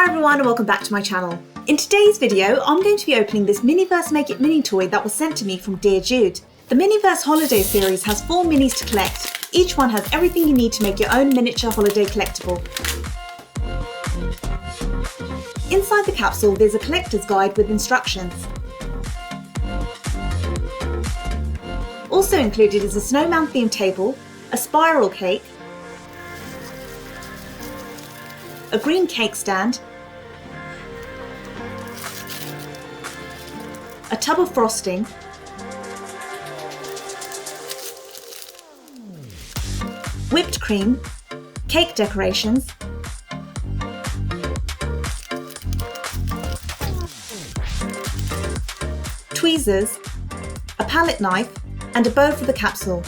Hi everyone and welcome back to my channel. In today's video, I'm going to be opening this Miniverse Make It Mini toy that was sent to me from Dear Jude. The Miniverse Holiday series has 4 minis to collect. Each one has everything you need to make your own miniature holiday collectible. Inside the capsule, there's a collector's guide with instructions. Also included is a snowman themed table, a spiral cake, a green cake stand, a tub of frosting, whipped cream, cake decorations, tweezers, a palette knife, and a bow for the capsule.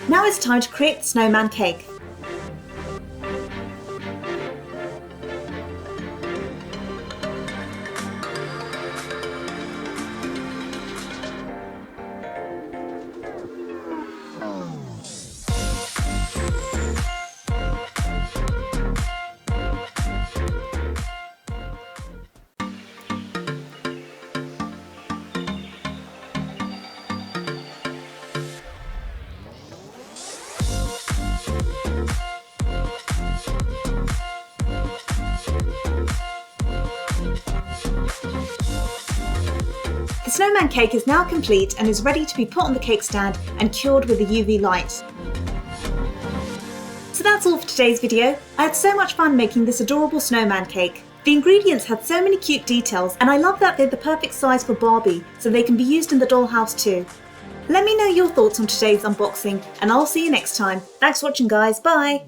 Now it's time to create the snowman cake. The snowman cake is now complete and is ready to be put on the cake stand and cured with a UV light. So that's all for today's video. I had so much fun making this adorable snowman cake. The ingredients had so many cute details and I love that they're the perfect size for Barbie so they can be used in the dollhouse too. Let me know your thoughts on today's unboxing and I'll see you next time. Thanks for watching guys, bye!